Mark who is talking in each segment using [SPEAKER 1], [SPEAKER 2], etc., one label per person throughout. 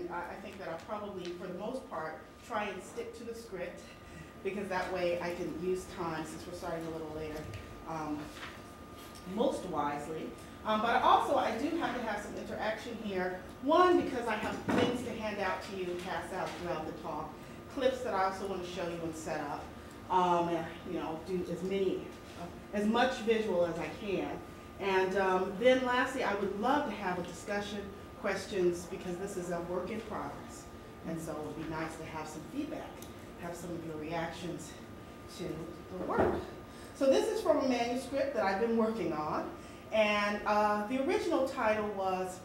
[SPEAKER 1] and I think that I'll probably, for the most part, try and stick to the script, because that way I can use time, since we're starting a little later, most wisely. But also, I do have to have some interaction here. One, because I have things to hand out to you and pass out throughout the talk, clips that I also want to show you and set up, and you know, do as much visual as I can. And then lastly, I would love to have a discussion, questions, because this is a work in progress. And so it would be nice to have some feedback, have some of your reactions to the work. So this is from a manuscript that I've been working on. And the original title was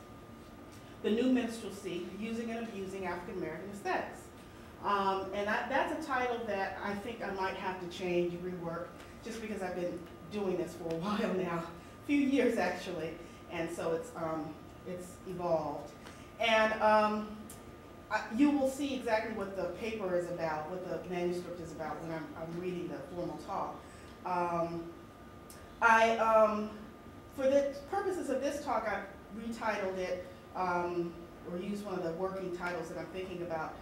[SPEAKER 1] The New Minstrelsy, Using and Abusing African American Aesthetics. And that's a title that I think I might have to change, rework, just because I've been doing this for a while now, a few years actually, and so it's evolved. And you will see exactly what the paper is about, what the manuscript is about when I'm reading the formal talk. For the purposes of this talk, I retitled it, or used one of the working titles that I'm thinking about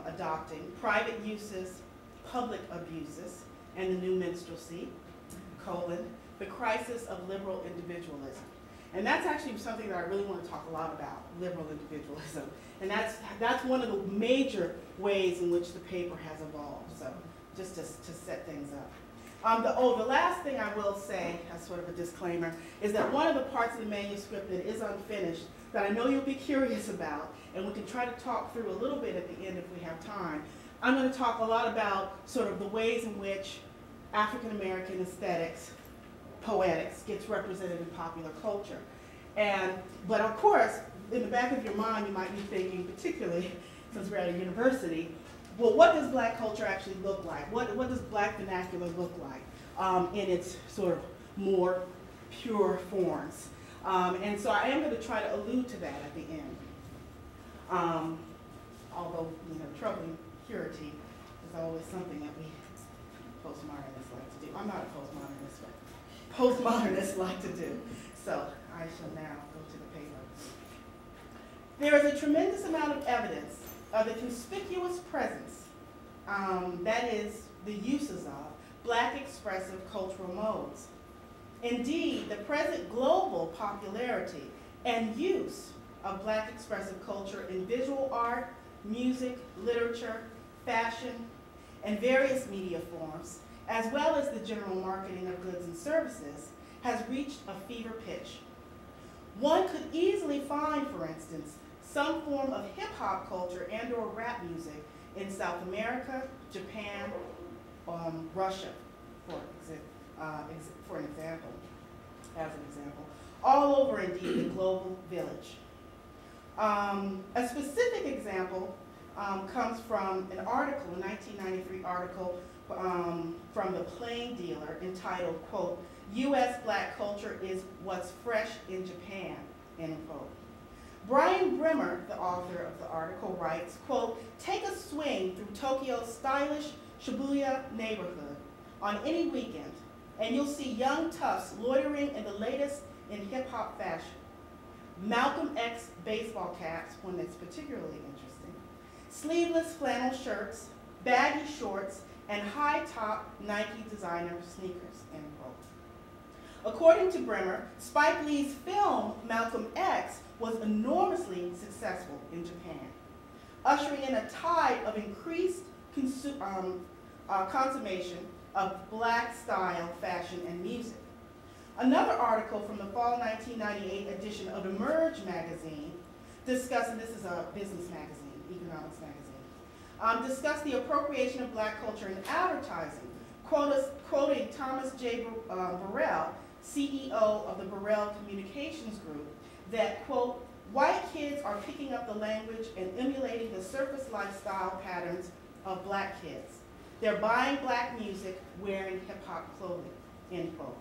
[SPEAKER 1] adopting: Private Uses, Public Abuses, and the New Minstrelsy, the Crisis of Liberal Individualism. And that's actually something that I really want to talk a lot about, liberal individualism. And that's one of the major ways in which the paper has evolved, so just to set things up. The last thing I will say, as sort of a disclaimer, is that one of the parts of the manuscript that is unfinished, that I know you'll be curious about, and we can try to talk through a little bit at the end if we have time. I'm going to talk a lot about sort of the ways in which African American aesthetics, poetics, gets represented in popular culture. But of course, in the back of your mind, you might be thinking, particularly since we're at a university, well, what does black culture actually look like? What does black vernacular look like in its sort of more pure forms? And so I am going to try to allude to that at the end. Although, you know, troubling purity is always something that we postmodernists like to do. I'm not a postmodernist, but postmodernists like to do. So I shall now go to the paper. There is a tremendous amount of evidence of the conspicuous presence, that is, the uses of, black expressive cultural modes. Indeed, the present global popularity and use of black expressive culture in visual art, music, literature, fashion, and various media forms, as well as the general marketing of goods and services, has reached a fever pitch. One could easily find, for instance, some form of hip-hop culture and or rap music in South America, Japan, Russia, for an example, all over, indeed, the global village. A specific example comes from an article, a 1993 article from the Plain Dealer entitled, quote, U.S. Black Culture is What's Fresh in Japan, end quote. Brian Brimmer, the author of the article, writes, quote, take a swing through Tokyo's stylish Shibuya neighborhood on any weekend, and you'll see young toughs loitering in the latest in hip-hop fashion. Malcolm X baseball caps, one that's particularly interesting, sleeveless flannel shirts, baggy shorts, and high-top Nike designer sneakers, end quote. According to Brimmer, Spike Lee's film, Malcolm X, was enormously successful in Japan, ushering in a tide of increased consummation of black style, fashion, and music. Another article from the fall 1998 edition of Emerge magazine, discussing, this is a business magazine, economics magazine, discussed the appropriation of black culture in advertising, quoting Thomas J. Burrell, CEO of the Burrell Communications Group, that, quote, white kids are picking up the language and emulating the surface lifestyle patterns of black kids. They're buying black music, wearing hip-hop clothing, end quote.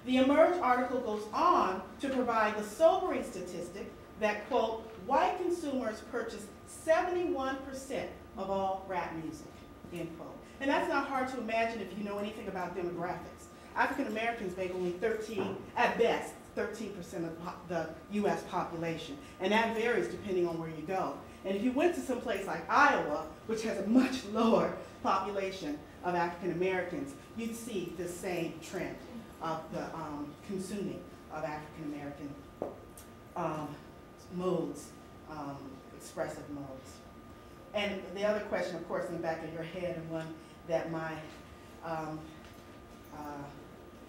[SPEAKER 1] The Emerge article goes on to provide the sobering statistic that, quote, white consumers purchase 71% of all rap music, end quote. And that's not hard to imagine if you know anything about demographics. African Americans make only 13, at best, 13% of the U.S. population, and that varies depending on where you go. And if you went to some place like Iowa, which has a much lower population of African Americans, you'd see the same trend of the consuming of African American modes, expressive modes. And the other question, of course, in the back of your head, and one that my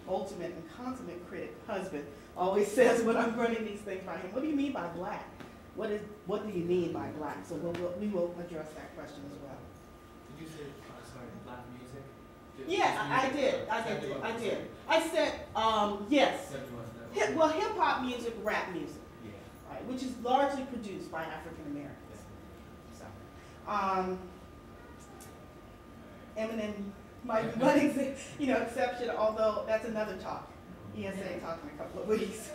[SPEAKER 1] ultimate and consummate critic husband always says when I'm running these things by him, what do you mean by black? What do you mean by black? So we will address that question as well.
[SPEAKER 2] Did you say, sorry, black music?
[SPEAKER 1] Yeah, I did. I said, yes. Well, hip hop music, rap music, yeah, right, which is largely produced by African Americans. Yeah. So, Eminem might be one exception, although that's another talk. ESA talk in a couple of weeks.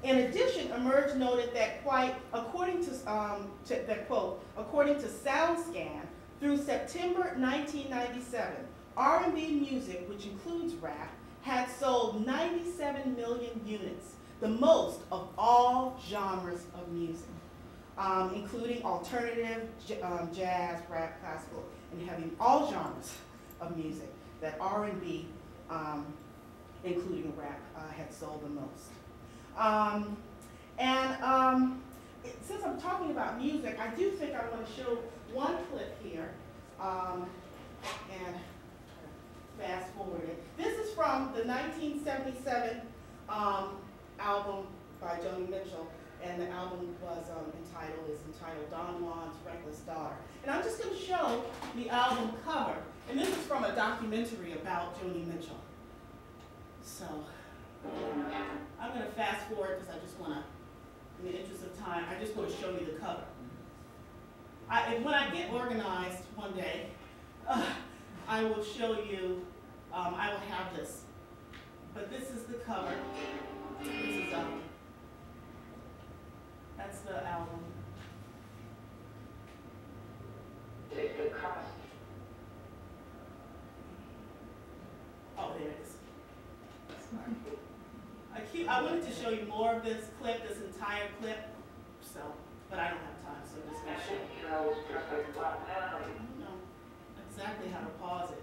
[SPEAKER 1] In addition, Emerge noted that according to SoundScan, through September 1997, R&B music, which includes rap, had sold 97 million units, the most of all genres of music, including alternative, jazz, rap, classical, and heavy, all genres of music that R&B, including rap, had sold the most. Since I'm talking about music, I do think I want to show one clip here, and fast forward it. This is from the 1977 album by Joni Mitchell, and the album was entitled Don Juan's Reckless Daughter. And I'm just going to show the album cover, and this is from a documentary about Joni Mitchell. So I'm going to fast forward because I just want to, in the interest of time, I just want to show you the cover. When I get organized one day, I will show you, I will have this. But this is the cover. This is, that's the album. Oh, there it is. Sorry. I wanted to show you more of this clip, this entire clip, so, but I don't have time, so I'm just going to show you. I don't know exactly how to pause it.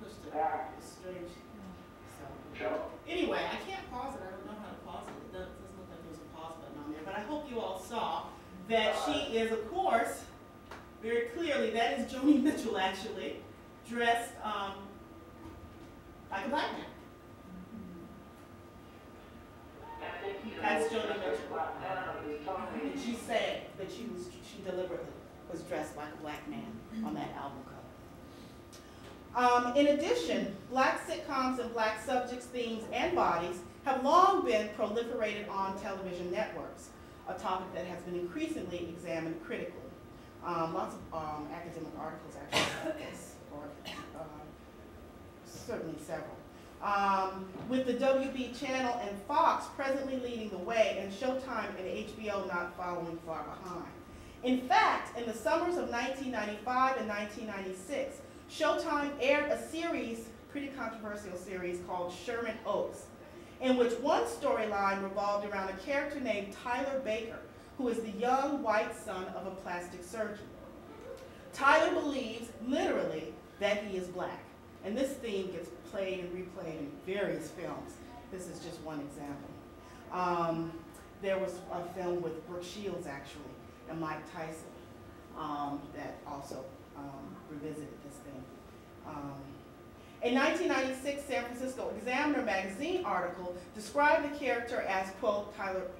[SPEAKER 1] Pushed it. It's strange. So, anyway, I can't pause it. I don't know how to pause it. It doesn't look like there's a pause button on there, but I hope you all saw that she is, of course, very clearly, that is Joni Mitchell, actually, dressed like a black man. That's Joni Mitchell. And she said that she deliberately was dressed like a black man on that album cover. In addition, black sitcoms and black subjects, themes, and bodies have long been proliferated on television networks, a topic that has been increasingly examined critically. Lots of academic articles actually about this, or certainly several. With the WB channel and Fox presently leading the way, and Showtime and HBO not following far behind. In fact, in the summers of 1995 and 1996, Showtime aired a series, pretty controversial series, called Sherman Oaks, in which one storyline revolved around a character named Tyler Baker, who is the young white son of a plastic surgeon. Tyler believes, literally, that he is black. And this theme gets played and replayed in various films. This is just one example. There was a film with Brooke Shields, actually, and Mike Tyson that also revisited this theme. A 1996 San Francisco Examiner magazine article described the character as, quote, Tyler,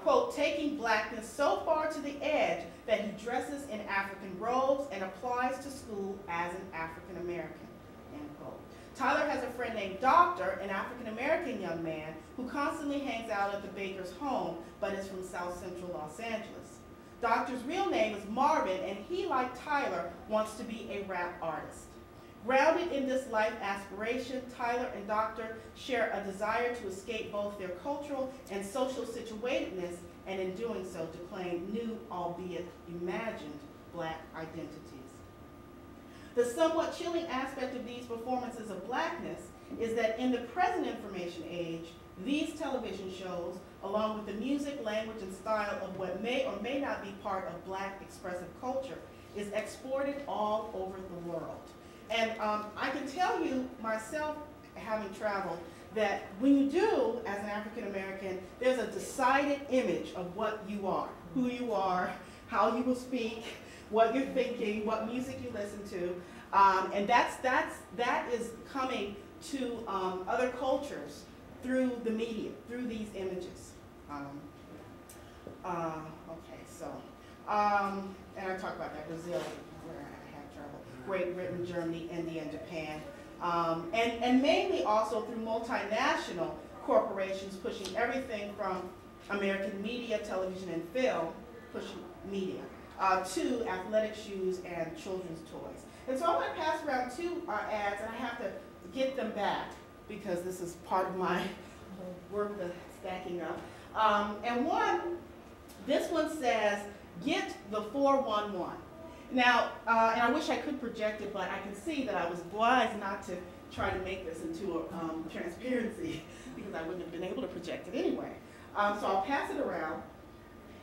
[SPEAKER 1] quote, taking blackness so far to the edge that he dresses in African robes and applies to school as an African American, end quote. Tyler has a friend named Doctor, an African American young man who constantly hangs out at the Baker's home, but is from South Central Los Angeles. Doctor's real name is Marvin, and he, like Tyler, wants to be a rap artist. Grounded in this life aspiration, Tyler and Doctor share a desire to escape both their cultural and social situatedness, and in doing so, to claim new, albeit imagined, black identities. The somewhat chilling aspect of these performances of blackness is that in the present information age, these television shows, along with the music, language, and style of what may or may not be part of black expressive culture, is exported all over the world. And I can tell you myself, having traveled, that when you do, as an African American, there's a decided image of what you are, who you are, how you will speak, what you're thinking, what music you listen to, and that is coming to other cultures through the media, through these images. Okay, so, and I talked about that, Brazil, where I have traveled, Great Britain, Germany, India, and Japan. And mainly also through multinational corporations pushing everything from American media, television, and film, pushing media, to athletic shoes and children's toys. And so I'm going to pass around two ads, and I have to get them back because this is part of my work that's stacking up. And this one says, get the 411. Now, and I wish I could project it, but I can see that I was wise not to try to make this into a transparency because I wouldn't have been able to project it anyway. So I'll pass it around.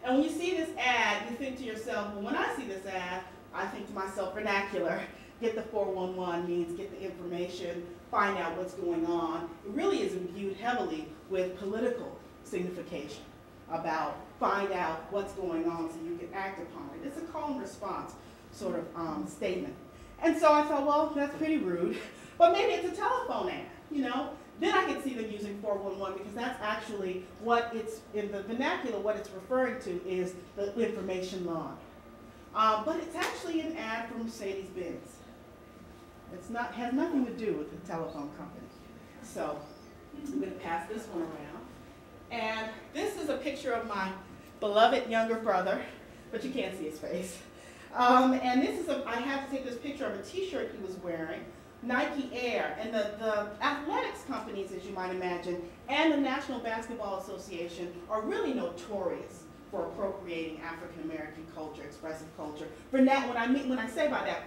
[SPEAKER 1] And when you see this ad, you think to yourself, well, when I see this ad, I think to myself, vernacular. Get the 411 means get the information, find out what's going on. It really is imbued heavily with political signification about find out what's going on so you can act upon it. It's a call and response sort of statement. And so I thought, well, that's pretty rude, but maybe it's a telephone ad, you know? Then I could see them using 411 because that's actually what it's, in the vernacular, what it's referring to is the information line. But it's actually an ad from Mercedes-Benz. It's not, has nothing to do with the telephone company. So I'm going to pass this one around. And this is a picture of my beloved younger brother, but you can't see his face. And this is I have to take this picture of a t-shirt he was wearing, Nike Air. And the athletics companies, as you might imagine, and the National Basketball Association are really notorious for appropriating African American culture, expressive culture. For that, what I mean by that,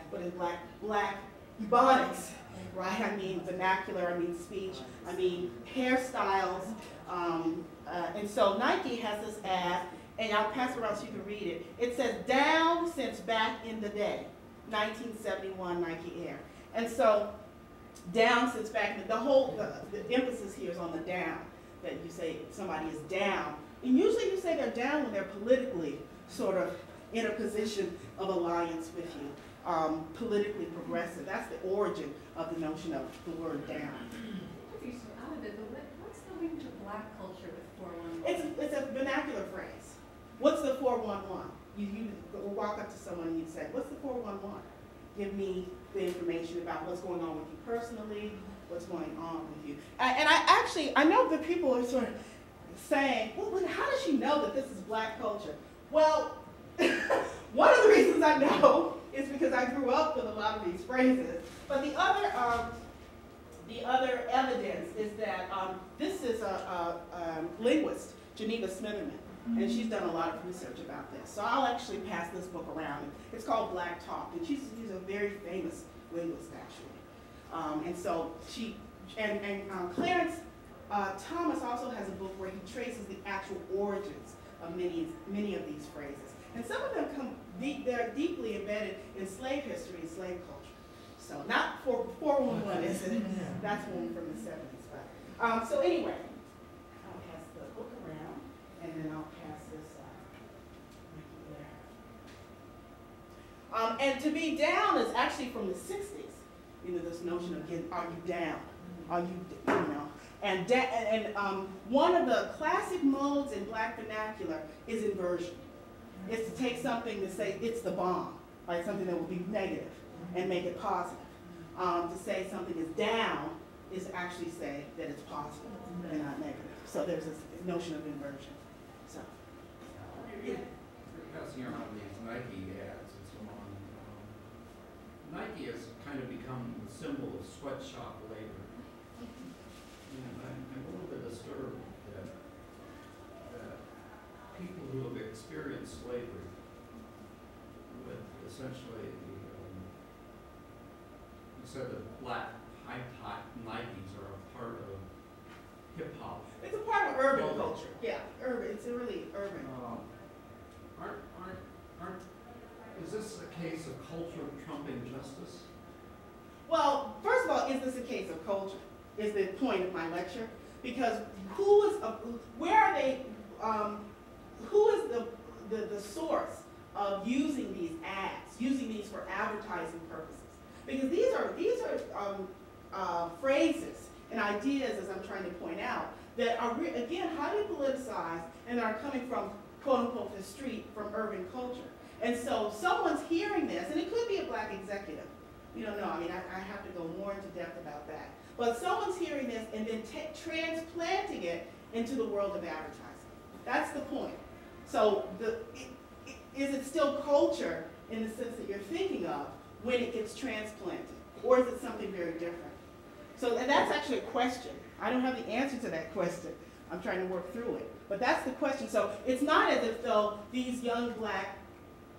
[SPEAKER 1] what is black ebonics, right? I mean vernacular, I mean speech, I mean hairstyles. And so Nike has this ad, and I'll pass it around so you can read it. It says, down since back in the day, 1971 Nike Air. And so, down since back in the emphasis here is on the down, that you say somebody is down. And usually you say they're down when they're politically sort of in a position of alliance with you, politically progressive. That's the origin of the notion of the word down.
[SPEAKER 3] What's the link to black culture with 411?
[SPEAKER 1] It's a vernacular phrase. What's the 411? You walk up to someone and you say, what's the 411? Give me the information about what's going on with you personally, what's going on with you. And I know that people are sort of saying, well, how does she know that this is black culture? Well, one of the reasons I know is because I grew up with a lot of these phrases. But the other evidence is that this is a linguist, Geneva Smitherman, and she's done a lot of research about this. So I'll actually pass this book around. It's called Black Talk, and she's a very famous linguist, actually. And so Clarence Thomas also has a book where he traces the actual origins of many of these phrases. And some of them they're deeply embedded in slave history and slave culture. So not 411, is it? That's one from the 70s. But, so anyway, I'll pass the book around, and then I'll pass this there. And to be down is actually from the 60s. You know, this notion of getting, are you down? Are you know? And one of the classic modes in black vernacular is inversion. It's to take something to say it's the bomb, like something that will be negative, and make it positive. To say something is down is actually say that it's positive and not negative. So there's this notion of inversion. So,
[SPEAKER 4] You're passing around these Nike ads and so on. Nike has kind of become the symbol of sweatshop labor. And I'm a little bit disturbed that people who have experienced slavery with essentially said that black high-top Nikes are a part of hip-hop.
[SPEAKER 1] It's a part of urban culture. Yeah, urban. It's a really urban.
[SPEAKER 4] Is this a case of culture trumping justice?
[SPEAKER 1] Well, first of all, is this a case of culture? Is the point of my lecture? Because where are they, who is the source of using these ads, using these for advertising purposes? Because these are phrases and ideas, as I'm trying to point out, that are, again, highly politicized and are coming from, quote unquote, the street, from urban culture. And so someone's hearing this, and it could be a black executive. We don't know. I mean, I have to go more into depth about that. But someone's hearing this and then transplanting it into the world of advertising. That's the point. So is it still culture in the sense that you're thinking of when it gets transplanted? Or is it something very different? So, and that's actually a question. I don't have the answer to that question. I'm trying to work through it. But that's the question. So it's not as if though these young black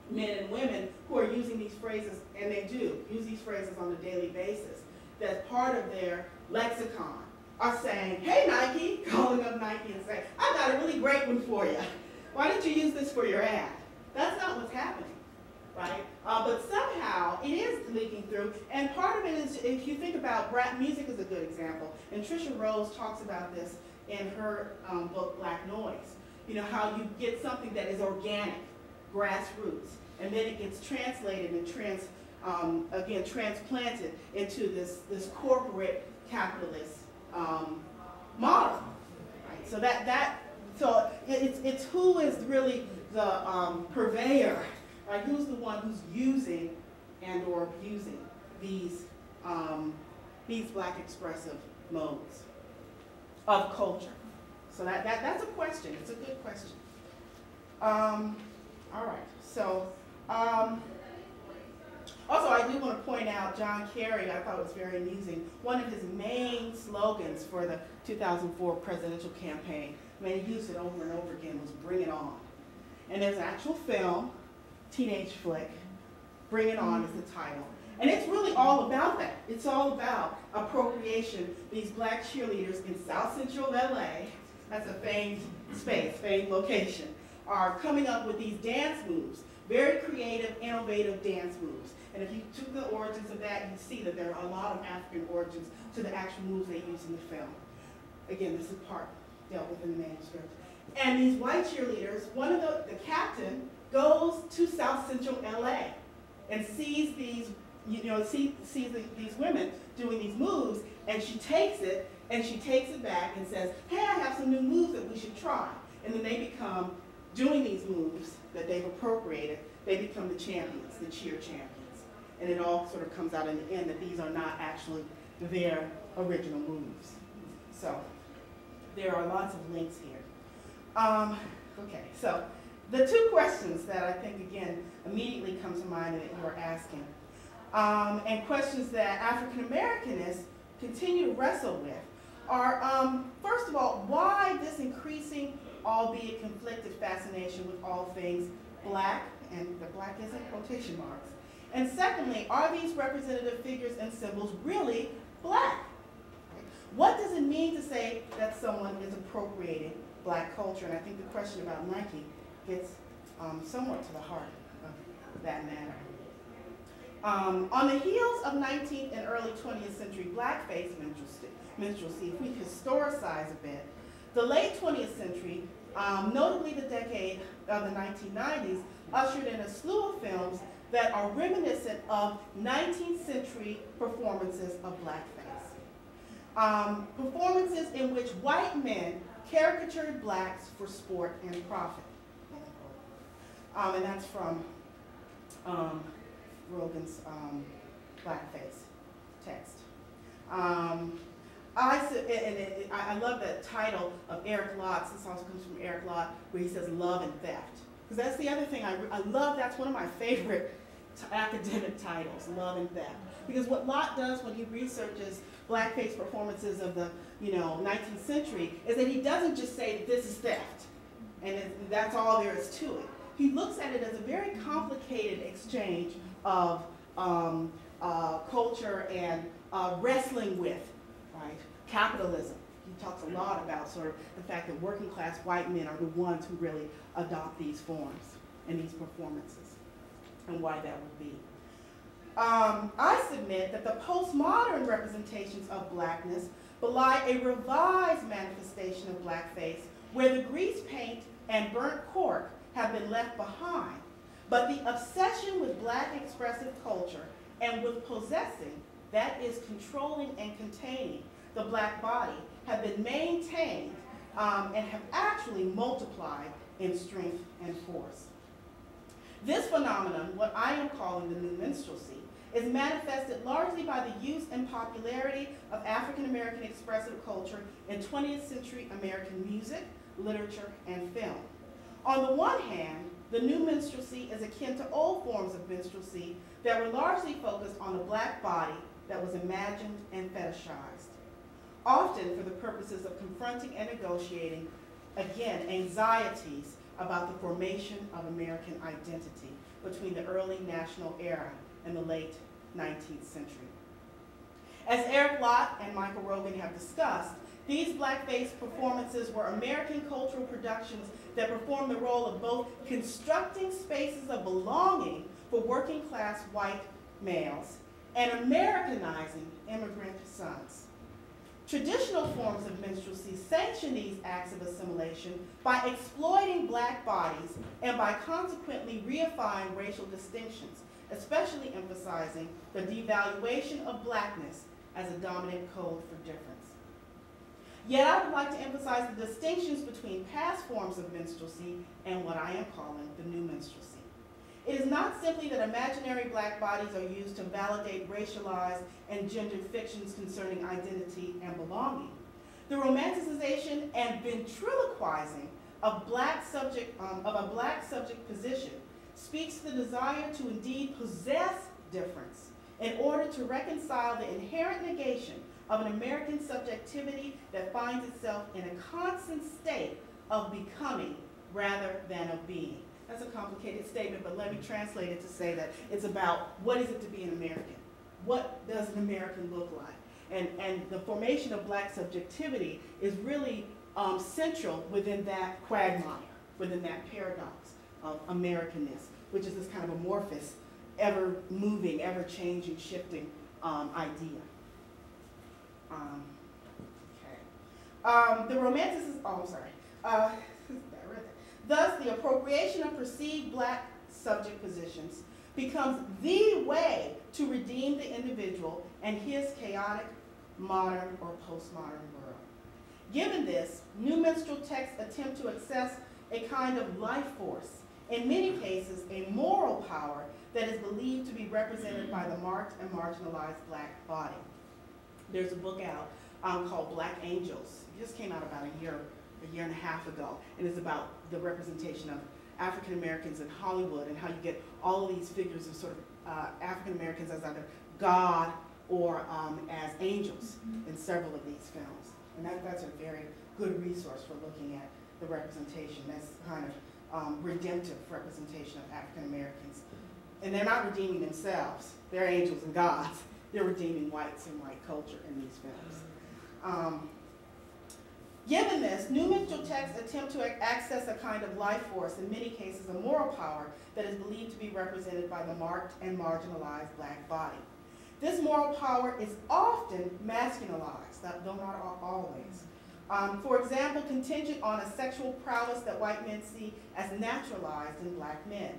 [SPEAKER 1] men and women who are using these phrases, and they do use these phrases on a daily basis, that part of their lexicon are saying, hey Nike, calling up Nike and saying, I got a really great one for you. Why don't you use this for your ad? That's not what's happening, right? But somehow it is leaking through, and part of it is, if you think about rap music is a good example, and Trisha Rose talks about this in her book, Black Noise. You know, how you get something that is organic, grassroots, and then it gets translated and again transplanted into this corporate capitalist model. Right? So so it's who is really the purveyor, right? Who's the one who's using and or abusing these black expressive modes of culture. So that's a question. It's a good question. All right. So also I do want to point out John Kerry. I thought it was very amusing. One of his main slogans for the 2004 presidential campaign, I mean, he used it over and over again, was "Bring It On." And there's an actual film, teenage flick. "Bring It On" is the title. And it's really all about that. It's all about appropriation. These black cheerleaders in South Central LA, that's a famed space, famed location, are coming up with these dance moves, very creative, innovative dance moves. And if you took the origins of that, you see that there are a lot of African origins to the actual moves they use in the film. Again, this is part dealt with in the manuscript. And these white cheerleaders, one of the captain goes to South Central LA and sees these, sees these women doing these moves, and she takes it back and says, hey, I have some new moves that we should try. And then they become, doing these moves that they've appropriated, they become the champions, the cheer champions. And it all sort of comes out in the end that these are not actually their original moves. So there are lots of links here. Okay, so the two questions that I think, again, immediately come to mind that you are asking, and questions that African Americanists continue to wrestle with are, first of all, why this increasing, albeit conflicted, fascination with all things black, and the black is in quotation marks. And secondly, are these representative figures and symbols really black? What does it mean to say that someone is appropriating black culture? And I think the question about Nike gets somewhat to the heart of that matter. On the heels of 19th and early 20th century blackface minstrelsy, if we historicize a bit, the late 20th century, notably the decade of the 1990s, ushered in a slew of films that are reminiscent of 19th century performances of blackface. Performances in which white men caricatured blacks for sport and profit. And that's from Rogan's blackface text. I love the title of Eric Lott's. This also comes from Eric Lott, where he says love and theft. Because that's the other thing I love. That's one of my favorite academic titles, love and theft. Because what Lott does when he researches blackface performances of the 19th century is that he doesn't just say that this is theft, and that's all there is to it. He looks at it as a very complicated exchange of culture and wrestling with, right, capitalism. He talks a lot about sort of the fact that working class white men are the ones who really adopt these forms and these performances, and why that would be. I submit that the postmodern representations of blackness belie a revised manifestation of blackface where the grease paint and burnt cork have been left behind, but the obsession with black expressive culture and with possessing, that is controlling and containing, the black body have been maintained and have actually multiplied in strength and force. This phenomenon, what I am calling the new minstrelsy, is manifested largely by the use and popularity of African American expressive culture in 20th century American music, literature, and film. On the one hand, the new minstrelsy is akin to old forms of minstrelsy that were largely focused on a black body that was imagined and fetishized, often for the purposes of confronting and negotiating, again, anxieties about the formation of American identity between the early national era and the late 19th century. As Eric Lott and Michael Rogan have discussed, these blackface performances were American cultural productions that performed the role of both constructing spaces of belonging for working class white males and Americanizing immigrant sons. Traditional forms of minstrelsy sanction these acts of assimilation by exploiting black bodies and by consequently reifying racial distinctions, especially emphasizing the devaluation of blackness as a dominant code for difference. Yet I would like to emphasize the distinctions between past forms of minstrelsy and what I am calling the new minstrelsy. It is not simply that imaginary black bodies are used to validate racialized and gendered fictions concerning identity and belonging. The romanticization and ventriloquizing of a black subject position speaks to the desire to indeed possess difference in order to reconcile the inherent negation of an American subjectivity that finds itself in a constant state of becoming rather than of being. That's a complicated statement, but let me translate it to say that it's about what is it to be an American? What does an American look like? And the formation of black subjectivity is really central within that quagmire, within that paradox of Americanness, which is this kind of amorphous, ever-moving, ever-changing, shifting idea. The romanticism, I'm sorry. Thus, the appropriation of perceived black subject positions becomes the way to redeem the individual and his chaotic, modern, or postmodern world. Given this, new minstrel texts attempt to access a kind of life force, in many cases a moral power that is believed to be represented by the marked and marginalized black body. There's a book out called Black Angels. It just came out about a year and a half ago, and it's about the representation of African Americans in Hollywood and how you get all of these figures of sort of African Americans as either God or as angels in several of these films. And that's a very good resource for looking at the representation. That's kind of redemptive representation of African Americans. And they're not redeeming themselves. They're angels and gods. They're redeeming whites and white culture in these films. Given this, new minstrel texts attempt to access a kind of life force, in many cases a moral power, that is believed to be represented by the marked and marginalized black body. This moral power is often masculinized, though not always. For example, contingent on a sexual prowess that white men see as naturalized in black men.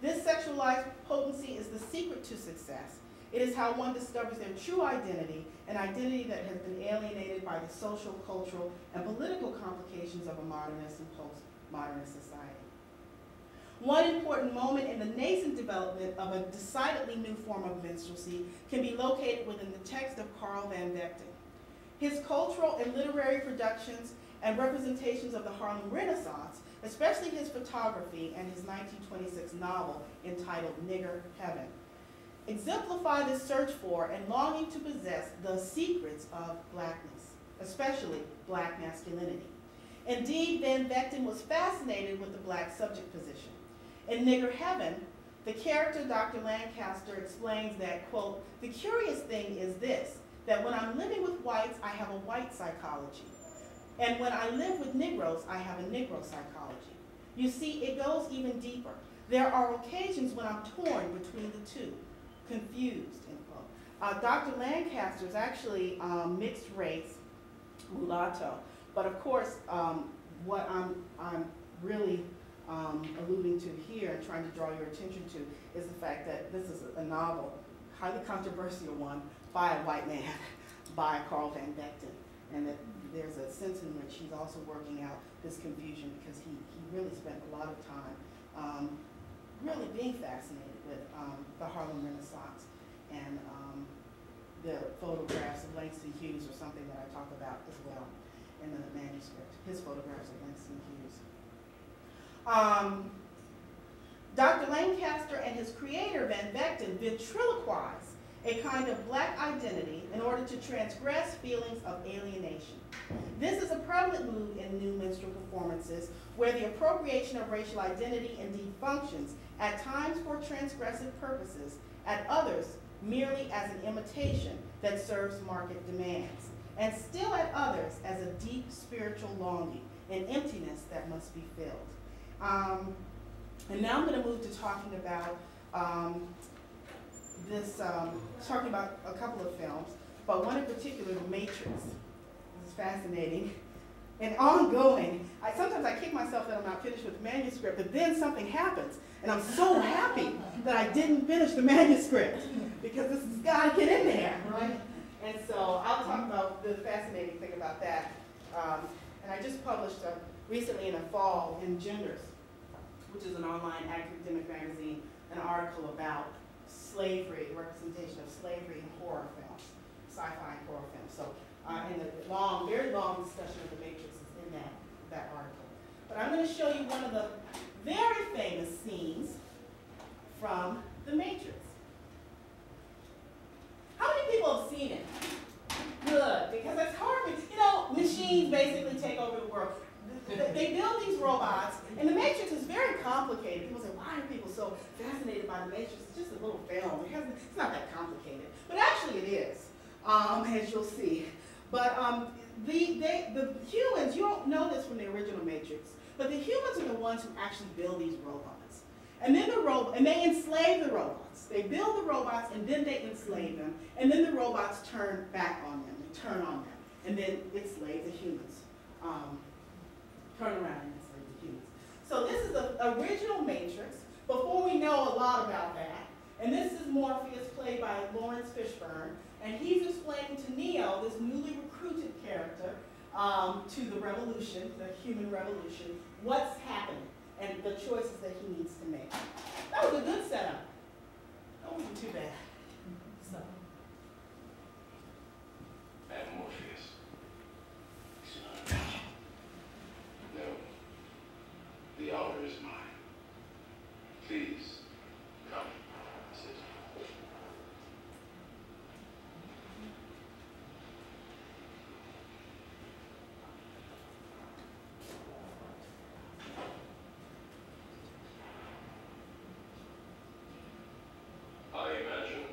[SPEAKER 1] This sexualized potency is the secret to success. It is how one discovers their true identity, an identity that has been alienated by the social, cultural, and political complications of a modernist and postmodernist society. One important moment in the nascent development of a decidedly new form of minstrelsy can be located within the text of Carl Van Vechten. His cultural and literary productions and representations of the Harlem Renaissance, especially his photography and his 1926 novel entitled Nigger Heaven, exemplify the search for and longing to possess the secrets of blackness, especially black masculinity. Indeed, Van Vechten was fascinated with the black subject position. In Nigger Heaven, The character, Dr. Lancaster, explains that, quote, "The curious thing is this, that when I'm living with whites, I have a white psychology. And when I live with Negroes, I have a Negro psychology. You see, it goes even deeper. There are occasions when I'm torn between the two, confused," end quote. Dr. Lancaster is actually mixed race, mulatto, but of course, what I'm really alluding to here and trying to draw your attention to is the fact that this is a novel, highly controversial one, by a white man, by Carl Van Vechten, and that there's a sense in which he's also working out this confusion because he really spent a lot of time really being fascinated with the Harlem Renaissance and the photographs of Langston Hughes, or something that I talk about as well in the manuscript, his photographs of Langston Hughes. Dr. Lancaster and his creator, Van Vechten, ventriloquize a kind of black identity in order to transgress feelings of alienation. This is a prevalent mood in new minstrel performances where the appropriation of racial identity indeed functions, at times for transgressive purposes, at others merely as an imitation that serves market demands, and still at others as a deep spiritual longing, an emptiness that must be filled. And now I'm going to move to talking about talking about a couple of films, but one in particular, The Matrix. This is fascinating and ongoing. Sometimes I kick myself that I'm not finished with the manuscript, but then something happens, and I'm so happy that I didn't finish the manuscript because this has got to get in there, right? And so I'll talk about the fascinating thing about that. And I just published recently in the fall in Genders, which is an online academic magazine, an article about slavery, representation of slavery in horror films, sci-fi and horror films. So, and the very long discussion of The Matrix is in that article. But I'm going to show you one of the very famous scenes from The Matrix. How many people have seen it? Good, because it's hard. You know, machines basically take over the world. They build these robots, and The Matrix is very complicated. People say, why are people so fascinated by The Matrix? It's just a little film. It's not that complicated. But actually it is, as you'll see. But the humans, you don't know this from the original Matrix, but the humans are the ones who actually build these robots. And then they enslave the robots. They build the robots, and then they enslave them, and then the robots turn back on them. They turn on them, and then enslave the humans. Turn around and enslave the humans. So this is the original Matrix, before we know a lot about that. And this is Morpheus, played by Lawrence Fishburne, and he's explaining to Neo, this newly recruited character, to the revolution, the human revolution, what's happening and the choices that he needs to make. That was a good setup. That wasn't too bad. So.
[SPEAKER 5] And Morpheus. No. The honor is mine. Please, come. Sit. I imagine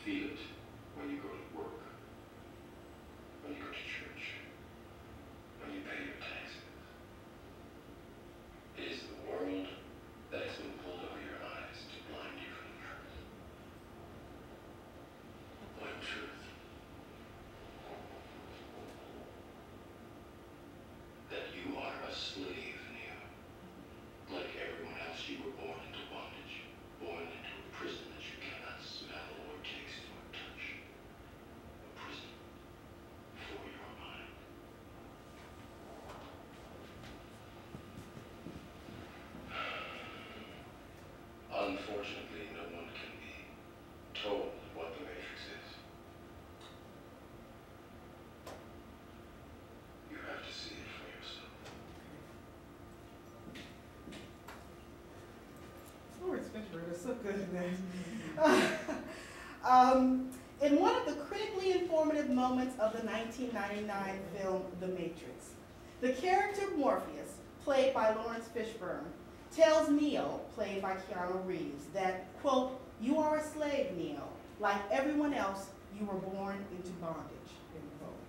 [SPEAKER 5] feel it when you go to work, when you go to church, when you pay your taxes. It is the world that has been pulled over your eyes to blind you from the truth. What truth? That you are a slave, Neo. Like everyone else, you were born into bondage, born into a prison that you cannot smell or taste or touch. A prison for your mind. Unfortunately, no one can be told what the Matrix is. You have to see it for yourself.
[SPEAKER 1] Lawrence Fishburne is so good in that. In one of the critically informative moments of the 1999 film The Matrix, the character Morpheus, played by Lawrence Fishburne, tells Neo, played by Keanu Reeves, that, quote, "You are a slave, Neo. Like everyone else, you were born into bondage," end quote.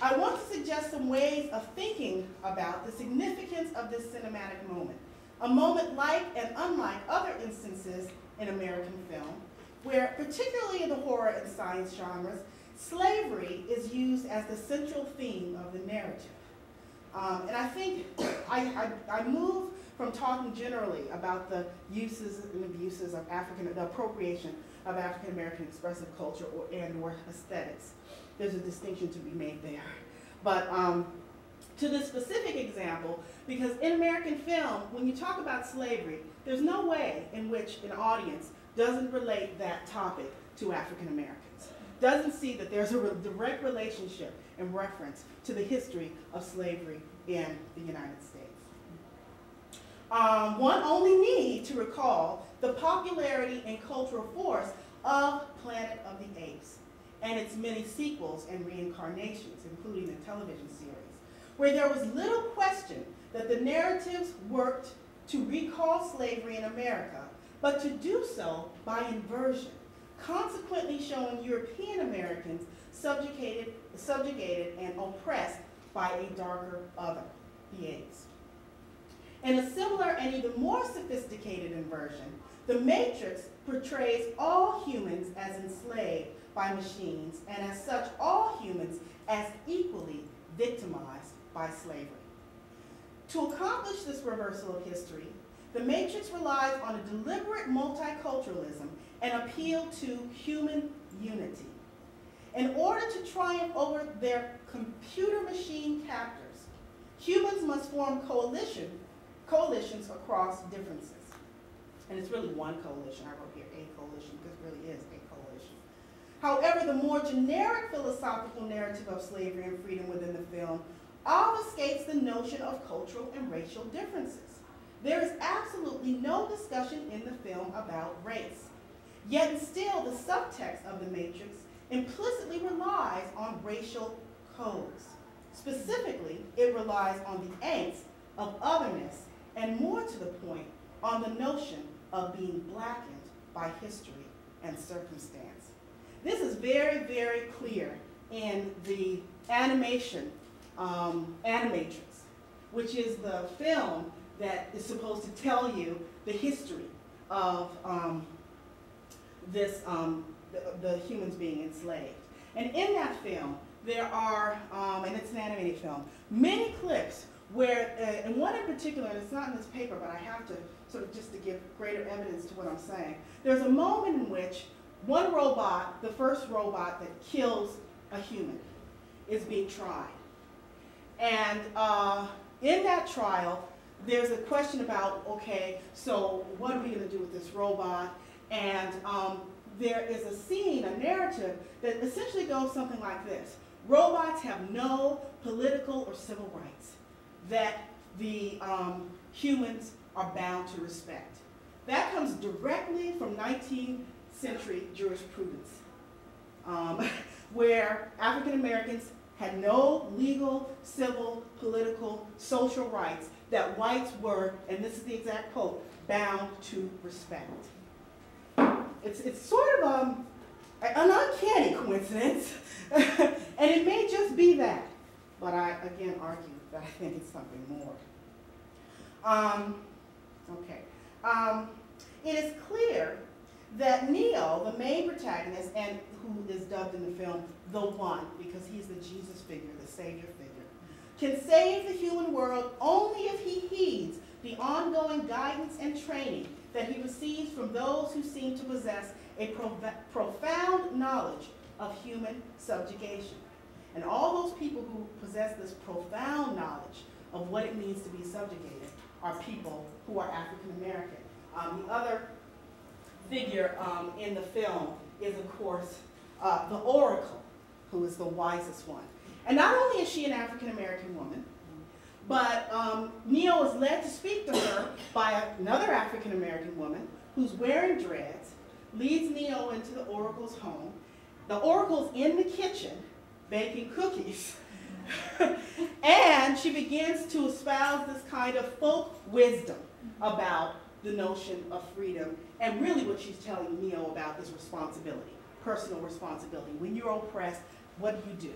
[SPEAKER 1] I want to suggest some ways of thinking about the significance of this cinematic moment. A moment like and unlike other instances in American film, where, particularly in the horror and science genres, slavery is used as the central theme of the narrative. And I think I move from talking generally about the uses and abuses of the appropriation of African American expressive culture or aesthetics. There's a distinction to be made there. But to this specific example, because in American film, when you talk about slavery, there's no way in which an audience doesn't relate that topic to African Americans, doesn't see that there's a direct relationship and reference to the history of slavery in the United States. One only need to recall the popularity and cultural force of Planet of the Apes and its many sequels and reincarnations, including the television series, where there was little question that the narratives worked to recall slavery in America, but to do so by inversion, consequently showing European Americans subjugated and oppressed by a darker other, the apes. In a similar and even more sophisticated inversion, The Matrix portrays all humans as enslaved by machines, and as such, all humans as equally victimized by slavery. To accomplish this reversal of history, The Matrix relies on a deliberate multiculturalism and appeal to human unity. In order to triumph over their computer machine captors, humans must form coalitions across differences. And it's really one coalition. I wrote here a coalition because it really is a coalition. However, the more generic philosophical narrative of slavery and freedom within the film obfuscates the notion of cultural and racial differences. There is absolutely no discussion in the film about race. Yet still, the subtext of The Matrix implicitly relies on racial codes. Specifically, it relies on the angst of otherness, and more to the point, on the notion of being blackened by history and circumstance. This is very, very clear in the animation, Animatrix, which is the film that is supposed to tell you the history of the humans being enslaved. And in that film, there are, and it's an animated film, many clips where, and one in particular, and it's not in this paper, but I have to sort of just to give greater evidence to what I'm saying. There's a moment in which one robot, the first robot that kills a human, is being tried. And in that trial, there's a question about, okay, so what are we going to do with this robot? And there is a scene, a narrative, that essentially goes something like this. Robots have no political or civil rights that the humans are bound to respect. That comes directly from 19th century jurisprudence, where African Americans had no legal, civil, political, social rights that whites were, and this is the exact quote, bound to respect. it's sort of an uncanny coincidence, and it may just be that, but I again argue that I think it's something more. It is clear that Neo, the main protagonist, and who is dubbed in the film the One, because he's the Jesus figure, the Savior figure, can save the human world only if he heeds the ongoing guidance and training that he receives from those who seem to possess a profound knowledge of human subjugation. And all those people who possess this profound knowledge of what it means to be subjugated are people who are African American. The other figure in the film is, of course, the Oracle, who is the wisest one. And not only is she an African American woman, but Neo is led to speak to her by another African American woman who's wearing dreads, leads Neo into the Oracle's home. The Oracle's in the kitchen baking cookies. And she begins to espouse this kind of folk wisdom about the notion of freedom. And really what she's telling Neo about is responsibility, personal responsibility. When you're oppressed, what do you do?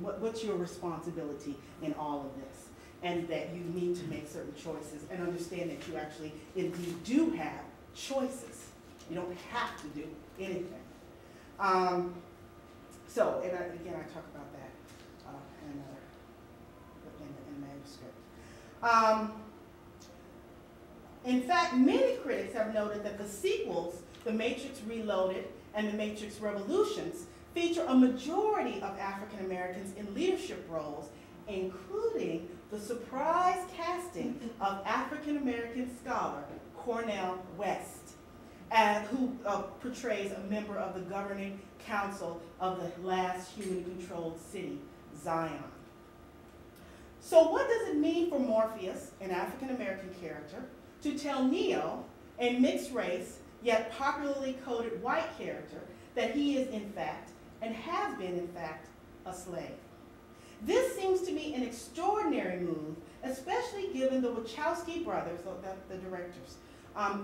[SPEAKER 1] What's your responsibility in all of this? And that you need to make certain choices and understand that you actually indeed do have choices. You don't have to do anything. Again, I talk about that in manuscript. In fact, many critics have noted that the sequels, The Matrix Reloaded and The Matrix Revolutions, feature a majority of African Americans in leadership roles, including the surprise casting of African American scholar Cornel West, who portrays a member of the governing council of the last human-controlled city, Zion. So what does it mean for Morpheus, an African American character, to tell Neo, a mixed race yet popularly coded white character, that he is in fact, and has been in fact, a slave? This seems to be an extraordinary move, especially given the Wachowski brothers, the directors,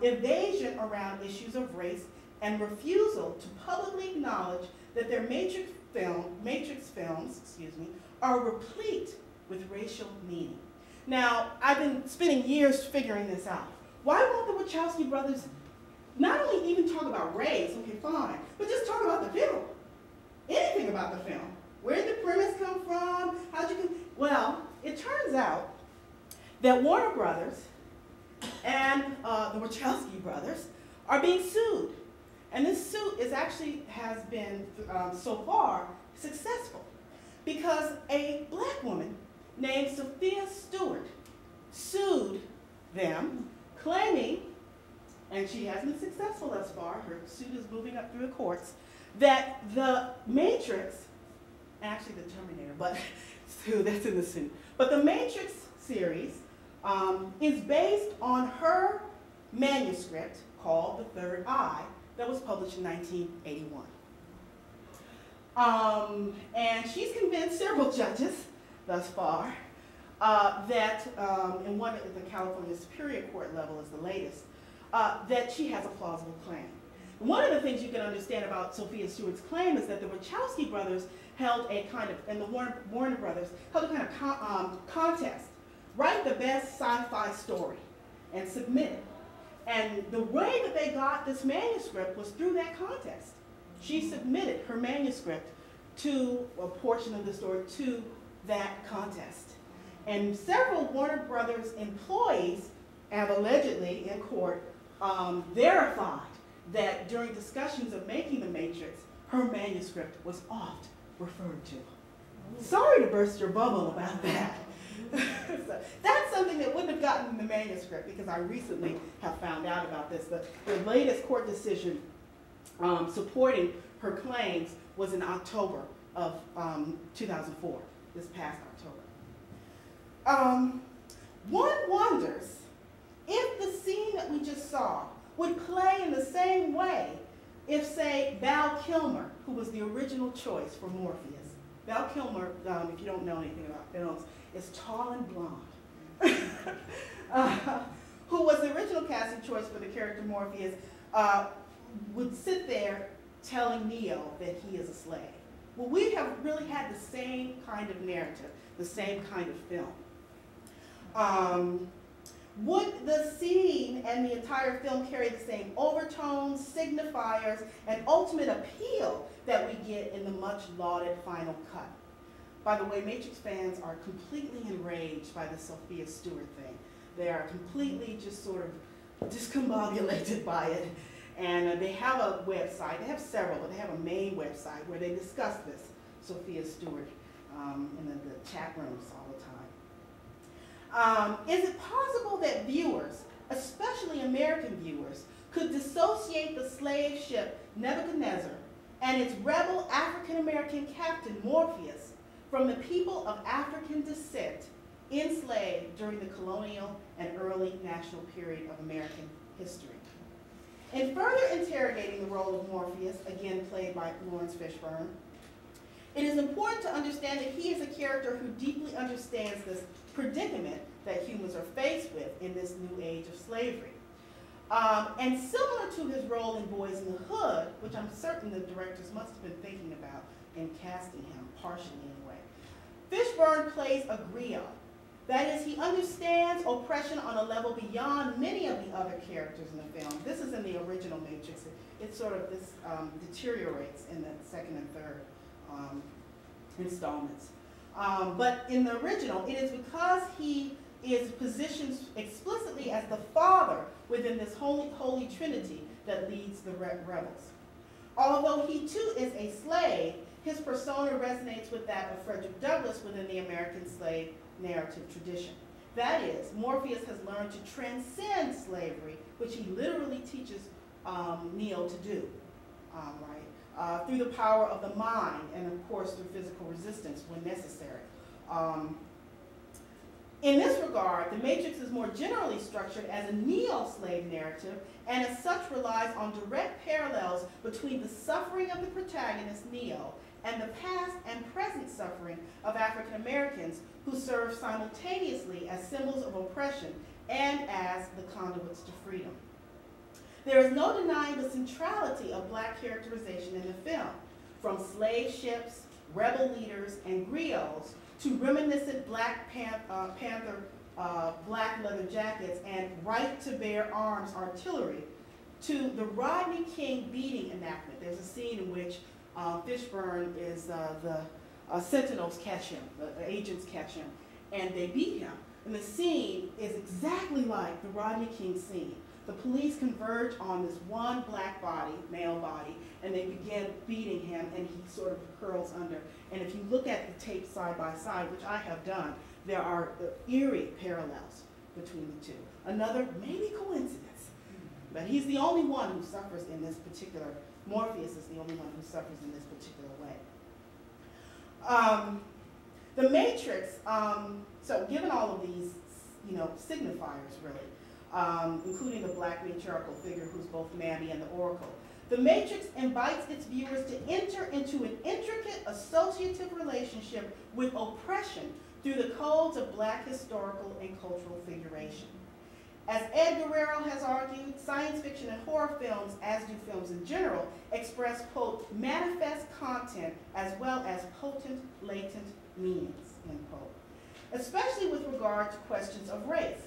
[SPEAKER 1] evasion around issues of race and refusal to publicly acknowledge that their Matrix films are replete with racial meaning. Now, I've been spending years figuring this out. Why won't the Wachowski brothers not only even talk about race, okay, fine, but just talk about the film? Anything about the film. Where did the premise come from? How'd you come? Well, it turns out that Warner Brothers and the Wachowski brothers are being sued. And this suit has been, so far, successful. Because a black woman named Sophia Stewart sued them, claiming, and she has been successful thus far, her suit is moving up through the courts, that the Matrix, actually the Terminator, but so that's in the suit, but the Matrix series is based on her manuscript called The Third Eye that was published in 1981. And she's convinced several judges thus far that, and one at the California Superior Court level is the latest, that she has a plausible claim. One of the things you can understand about Sophia Stewart's claim is that the Wachowski brothers held a kind of, and the Warner brothers held a kind of contest. Write the best sci-fi story and submit it. And the way that they got this manuscript was through that contest. She submitted her manuscript to a portion of the story to that contest. And several Warner Brothers employees have allegedly in court verified that during discussions of making The Matrix, her manuscript was oft referred to. Sorry to burst your bubble about that. So that's something that wouldn't have gotten in the manuscript because I recently have found out about this. The latest court decision supporting her claims was in October of 2004, this past October. One wonders if the scene that we just saw would play in the same way if, say, Val Kilmer, who was the original choice for Morpheus. Val Kilmer, if you don't know anything about films, is tall and blonde, who was the original casting choice for the character Morpheus, would sit there telling Neo that he is a slave. Well, we have really had the same kind of narrative, the same kind of film. Would the scene and the entire film carry the same overtones, signifiers, and ultimate appeal that we get in the much lauded final cut? By the way, Matrix fans are completely enraged by the Sophia Stewart thing. They are completely just sort of discombobulated by it. And they have a website, they have several, but they have a main website where they discuss this, Sophia Stewart, in the chat rooms all the time. Is it possible that viewers, especially American viewers, could dissociate the slave ship Nebuchadnezzar and its rebel African-American captain Morpheus from the people of African descent enslaved during the colonial and early national period of American history? In further interrogating the role of Morpheus, again played by Lawrence Fishburne, it is important to understand that he is a character who deeply understands this predicament that humans are faced with in this new age of slavery. And similar to his role in Boys in the Hood, which I'm certain the directors must have been thinking about in casting him, partially anyway, Fishburne plays a griot. That is, he understands oppression on a level beyond many of the other characters in the film. This is in the original Matrix. It sort of deteriorates in the second and third installments. But in the original, it is because he is positioned explicitly as the father within this holy trinity that leads the rebels. Although he too is a slave, his persona resonates with that of Frederick Douglass within the American slave narrative tradition. That is, Morpheus has learned to transcend slavery, which he literally teaches Neo to do, through the power of the mind and, of course, through physical resistance when necessary. In this regard, The Matrix is more generally structured as a neo-slave narrative and as such relies on direct parallels between the suffering of the protagonist, Neo, and the past and present suffering of African Americans who serve simultaneously as symbols of oppression and as the conduits to freedom. There is no denying the centrality of black characterization in the film, from slave ships, rebel leaders, and griots to reminiscent Black Panther black leather jackets and right to bear arms artillery, to the Rodney King beating enactment. There's a scene in which Fishburne is the sentinels catch him, the agents catch him, and they beat him. And the scene is exactly like the Rodney King scene. The police converge on this one black body, male body, and they begin beating him, and he sort of curls under. And if you look at the tape side by side, which I have done, there are eerie parallels between the two. Another maybe coincidence, but he's the only one who suffers in this particular, Morpheus is the only one who suffers in this particular way. The Matrix, so given all of these, signifiers really, including the black matriarchal figure who's both Mammy and the Oracle, The Matrix invites its viewers to enter into an intricate associative relationship with oppression through the codes of black historical and cultural figuration. As Ed Guerrero has argued, science fiction and horror films, as do films in general, express, quote, manifest content as well as potent, latent meanings, end quote, especially with regard to questions of race.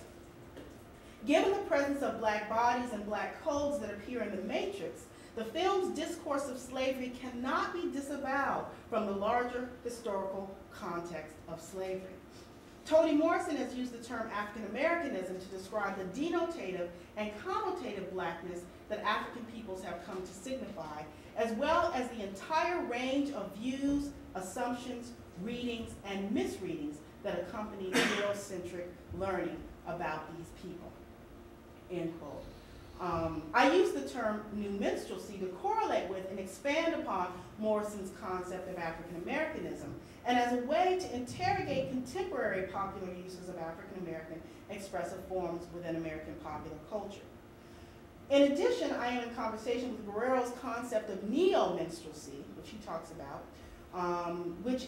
[SPEAKER 1] Given the presence of black bodies and black codes that appear in The Matrix, the film's discourse of slavery cannot be disavowed from the larger historical context of slavery. Toni Morrison has used the term African-Americanism to describe the denotative and connotative blackness that African peoples have come to signify, as well as the entire range of views, assumptions, readings, and misreadings that accompany Eurocentric learning about these people, end quote. I use the term new minstrelsy to correlate with and expand upon Morrison's concept of African-Americanism, and as a way to interrogate contemporary popular uses of African-American expressive forms within American popular culture. In addition, I am in conversation with Guerrero's concept of neo-minstrelsy, which he talks about, which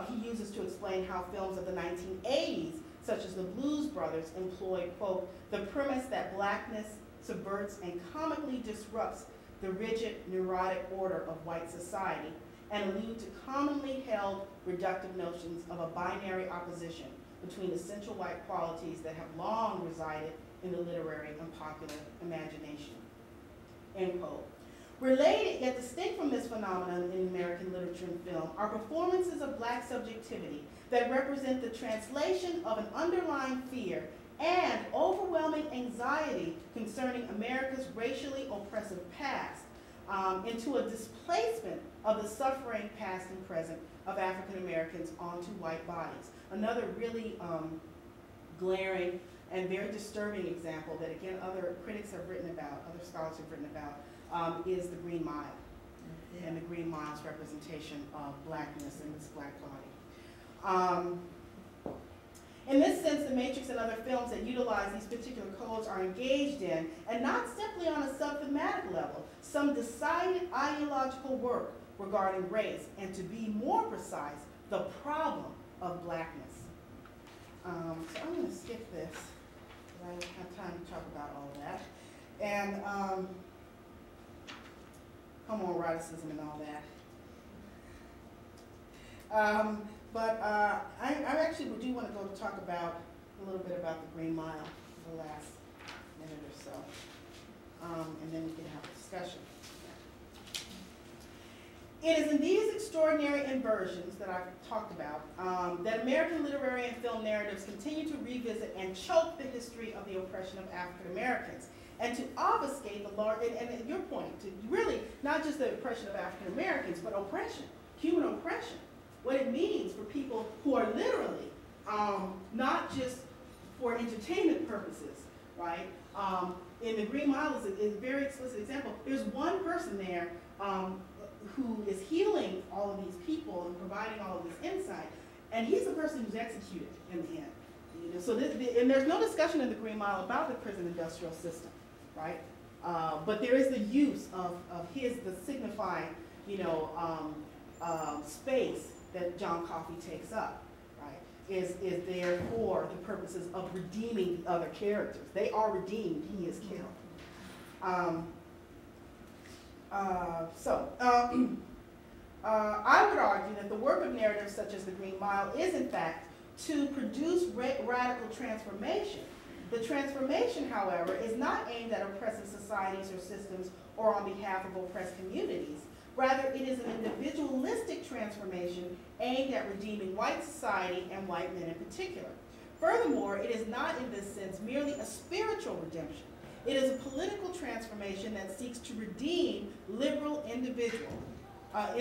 [SPEAKER 1] he uses to explain how films of the 1980s, such as the Blues Brothers, employed, quote, the premise that blackness subverts, and comically disrupts the rigid, neurotic order of white society and allude to commonly held reductive notions of a binary opposition between essential white qualities that have long resided in the literary and popular imagination. End quote. Related yet distinct from this phenomenon in American literature and film are performances of black subjectivity that represent the translation of an underlying fear and overwhelming anxiety concerning America's racially oppressive past into a displacement of the suffering past and present of African Americans onto white bodies. Another really glaring and very disturbing example that, again, other critics have written about, other scholars have written about, is the Green Mile and the Green Mile's representation of blackness in this black body. In this sense, The Matrix and other films that utilize these particular codes are engaged in, and not simply on a subthematic level, some decided ideological work regarding race, and to be more precise, the problem of blackness. So I'm going to skip this, because I don't have time to talk about all of that. And homoeroticism and all that. I actually do want to go to talk about a little bit about the Green Mile for the last minute or so, and then we can have a discussion. It is in these extraordinary inversions that I've talked about that American literary and film narratives continue to revisit and choke the history of the oppression of African Americans, and to obfuscate the large, and your point, to really not just the oppression of African Americans, but oppression, human oppression. What it means for people who are literally, not just for entertainment purposes, right? In the Green Mile is a very explicit example. There's one person there who is healing all of these people and providing all of this insight, and he's the person who's executed in the end. You know, so and there's no discussion in the Green Mile about the prison industrial system, right? But there is the use of the signifying, you know, space that John Coffey takes up, right, is there for the purposes of redeeming the other characters. They are redeemed, he is killed. I would argue that the work of narratives such as the Green Mile is, in fact, to produce radical transformation. The transformation, however, is not aimed at oppressive societies or systems or on behalf of oppressed communities. Rather, it is an individualistic transformation aimed at redeeming white society and white men in particular. Furthermore, it is not in this sense merely a spiritual redemption. It is a political transformation that seeks to redeem liberal individualism. That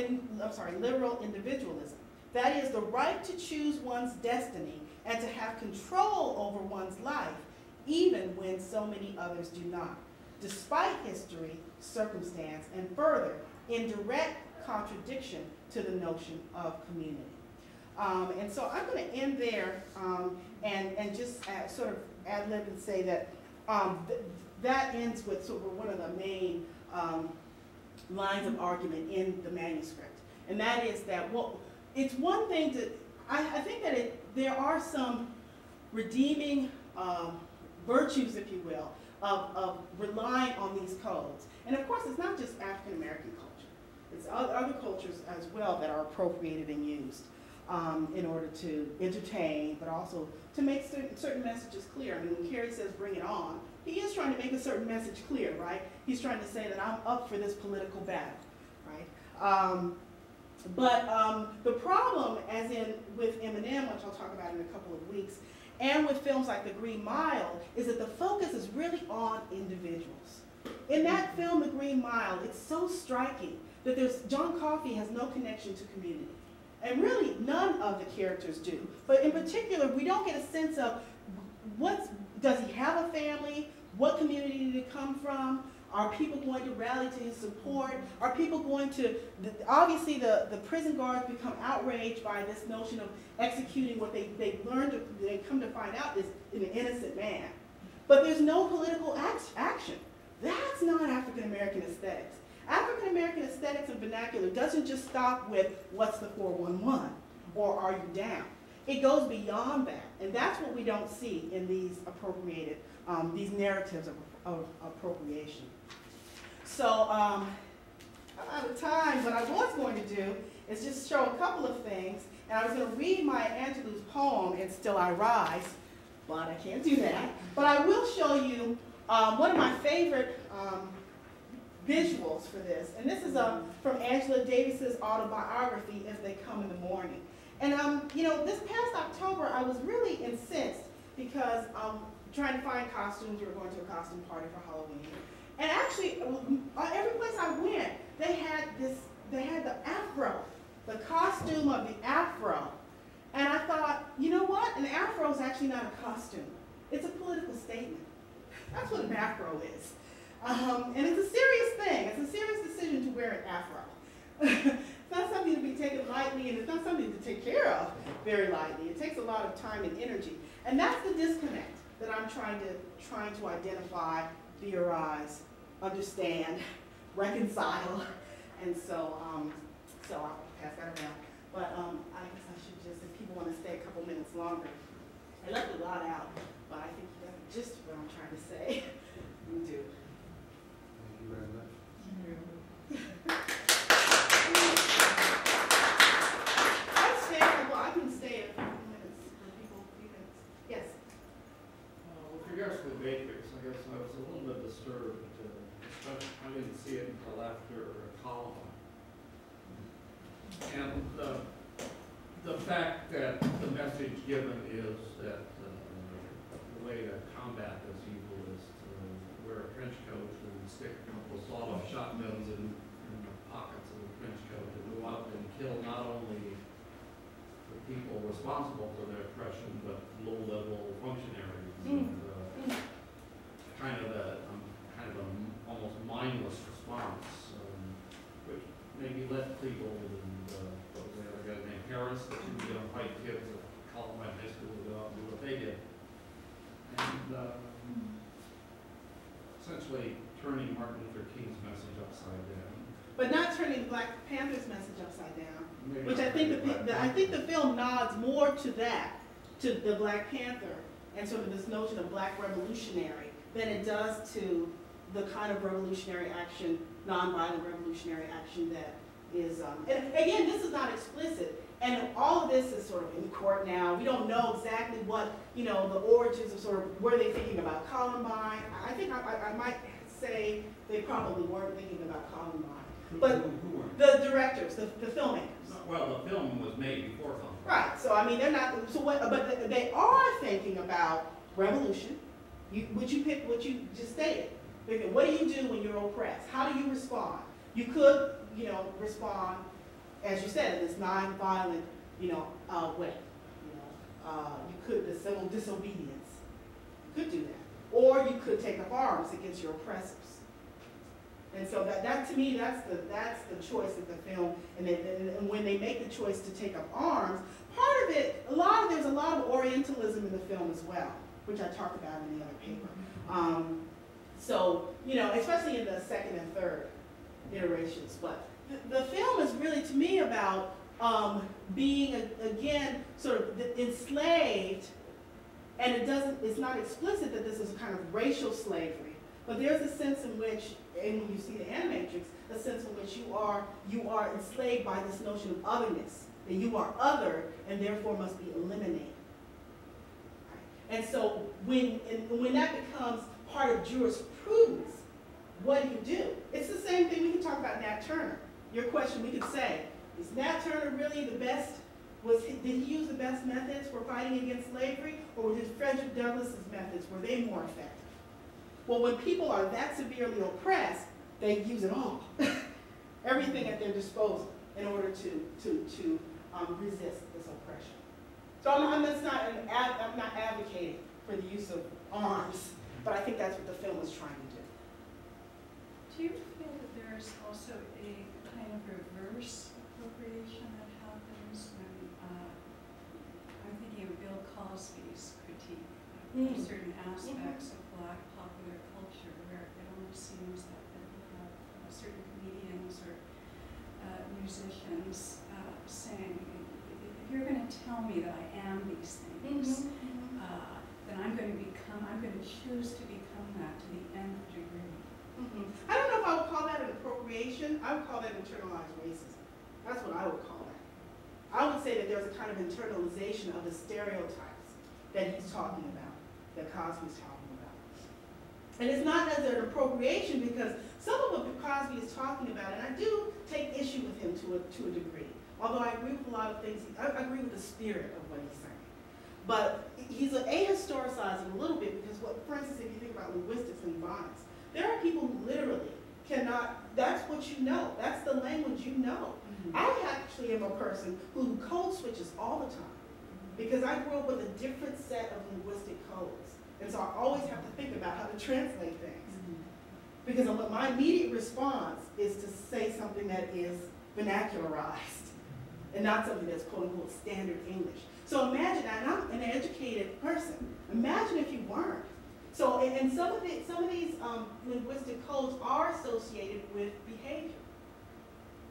[SPEAKER 1] is, the right to choose one's destiny and to have control over one's life, even when so many others do not, despite history, circumstance, and further, in direct contradiction to the notion of community. And so I'm going to end there and just sort of ad-lib and say that that ends with sort of one of the main lines of argument in the manuscript. And that is that, well, it's one thing to, I think that there are some redeeming virtues, if you will, of relying on these codes. And of course, it's not just African American culture. It's other cultures as well that are appropriated and used in order to entertain, but also to make certain messages clear. I mean, when Carrie says bring it on, he is trying to make a certain message clear, right? He's trying to say that I'm up for this political battle, right? The problem, as in with Eminem, which I'll talk about in a couple of weeks, and with films like The Green Mile, is that the focus is really on individuals. In that film, The Green Mile, it's so striking that John Coffey has no connection to community. And really, none of the characters do. But in particular, we don't get a sense of does he have a family? What community did he come from? Are people going to rally to his support? Are people going to, obviously the prison guards become outraged by this notion of executing what they come to find out is an innocent man. But there's no political action. That's not African American aesthetics. African American aesthetics and vernacular doesn't just stop with what's the 411 or are you down. It goes beyond that. And that's what we don't see in these appropriated, these narratives of appropriation. So I'm out of time. What I was going to do is just show a couple of things, and I was going to read Maya Angelou's poem, "And Still I Rise," but I can't do that. But I will show you one of my favorite visuals for this, and this is from Angela Davis's autobiography, "If They Come in the Morning." And you know, this past October, I was really incensed because trying to find costumes. We were going to a costume party for Halloween, and actually, every place I went, they had the afro, the costume of the afro, and I thought, you know what? An afro is actually not a costume; it's a political statement. That's what an afro is. And it's a serious thing. It's a serious decision to wear an afro. It's not something to be taken lightly, and it's not something to take care of very lightly. It takes a lot of time and energy. And that's the disconnect that I'm trying to identify, theorize, understand, reconcile. And so I'll pass that around. But I guess I should just, if people want to stay a couple minutes longer. I left a lot out, but I think you got the gist of what I'm trying to say. You do.
[SPEAKER 6] Thank you very much.
[SPEAKER 1] I can stay a couple minutes for people, a few minutes. Yes?
[SPEAKER 4] With regards to the matrix, I guess I was a little bit disturbed. Especially, I didn't see it until after Columbine. And the fact that the message given is that the way to combat this evil is to wear a trench coat and stick a couple of sawed-off shotguns in the pockets of the trench coat and go out and kill not only the people responsible for their oppression, but low-level functionaries. And, kind of an almost mindless response, which maybe led Klebold and what was the other guy named Harris, the two young white kids at Columbine High School to go out and do what they did. And essentially turning Martin Luther King's message upside down.
[SPEAKER 1] But not turning Black Panther's message upside down,
[SPEAKER 4] Maybe
[SPEAKER 1] which I think the film nods more to that, to the Black Panther and sort of this notion of Black revolutionary than it does to the kind of revolutionary action, nonviolent revolutionary action that is, and again, this is not explicit, and all of this is sort of in court now. We don't know exactly what, you know, the origins of sort of, were they thinking about Columbine? I think I might say they probably weren't thinking about Columbine. But
[SPEAKER 4] who weren't?
[SPEAKER 1] the directors, the filmmakers.
[SPEAKER 4] Well, the film was made before Columbine.
[SPEAKER 1] Right, so I mean, they're not, so what, but they are thinking about revolution, what you just stated. What do you do when you're oppressed? How do you respond? You could, you know, respond, as you said, in this non-violent, you know, way. You know, you could, the civil disobedience. You could do that. Or you could take up arms against your oppressors. And so that to me, that's the choice of the film. And when they make the choice to take up arms, part of it, there's a lot of Orientalism in the film as well, which I talked about in the other paper. So, you know, especially in the second and third iterations. But the film is really, to me, about being, again, sort of enslaved, and it's not explicit that this is a kind of racial slavery, but there's a sense in which, and when you see the animatrix, a sense in which you are enslaved by this notion of otherness, that you are other and therefore must be eliminated. And so when that becomes part of jurisprudence, what do? It's the same thing we can talk about Nat Turner. Your question, we could say, is Nat Turner really the best? Did he use the best methods for fighting against slavery, or did Frederick Douglass's methods, were they more effective? Well, when people are that severely oppressed, they use it all, everything at their disposal in order to resist this oppression. So I'm not advocating for the use of arms, but I think that's what the film is trying to do.
[SPEAKER 3] Do you feel that there's also a kind of reverse appropriation that happens when, I'm thinking of Bill Cosby's critique of certain aspects of Black popular culture, where it almost seems that certain comedians or musicians saying, if you're going to tell me that I am these things, then I'm going going to become, I'm going to choose to become that to the nth degree.
[SPEAKER 1] I don't know if I would call that an appropriation. I would call that internalized racism. That's what I would call that. I would say that there's a kind of internalization of the stereotypes that he's talking about, that Cosby's talking about. And it's not as an appropriation because some of what Cosby is talking about, and I do take issue with him to a degree, although I agree with a lot of things, I agree with the spirit of what he's saying. But he's ahistoricizing a little bit because, for instance, if you think about linguistics and phonics, there are people who literally cannot, that's what you know, that's the language you know. I actually am a person who code switches all the time because I grew up with a different set of linguistic codes. And so I always have to think about how to translate things. Because my immediate response is to say something that is vernacularized and not something that's quote unquote standard English. So imagine, and I'm an educated person, imagine if you weren't. So, and some of these linguistic codes are associated with behavior.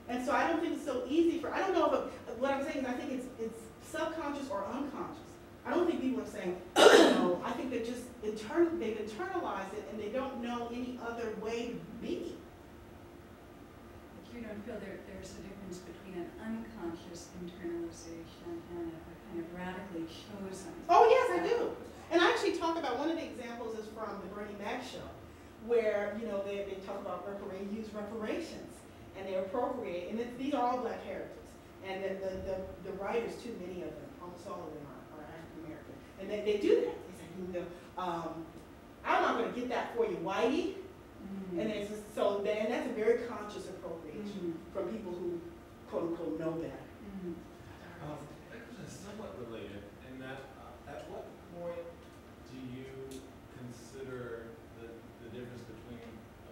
[SPEAKER 1] And so I don't think it's so easy for, I don't know if, what I'm saying is I think it's subconscious or unconscious. I don't think people are saying, no, I think they've internalized it and they don't know any other way to be.
[SPEAKER 3] But you don't feel there's a difference between an unconscious internalization and a kind of radically chosen?
[SPEAKER 1] Oh yes, I do. And I actually talk about, one of the examples is from the Bernie Mac show, where, you know, they talk about use reparations, and they appropriate, and these are all black characters. And the writers, too many of them, almost all of them are African American. And they do that. They say, you know, I'm not going to get that for you, whitey. And it's just, so then that's a very conscious appropriation from people who, quote unquote, know better.
[SPEAKER 6] It's somewhat related in that at what point do you consider the difference between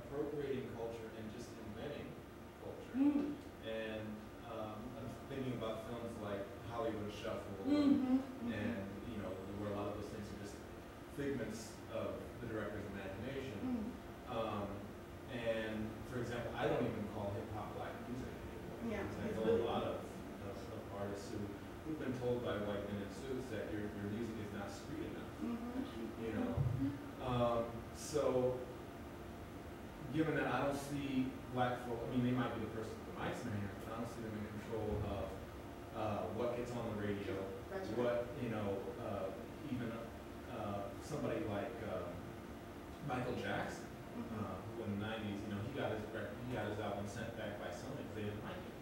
[SPEAKER 6] appropriating culture and just inventing culture? And I'm thinking about films like Hollywood Shuffle and, you know, where a lot of those things are just figments of the director's imagination. And for example, I don't even call hip-hop black music anymore. I know a lot of artists who've been told by white men in suits that your music is not street enough. You know, so given that I don't see black folk, I mean, they might be the person with the mics in their hands, but I don't see them in control of what gets on the radio, what, you know, even somebody like Michael Jackson, who in the 90s, you know, he got his album sent back by Sony because they didn't like it.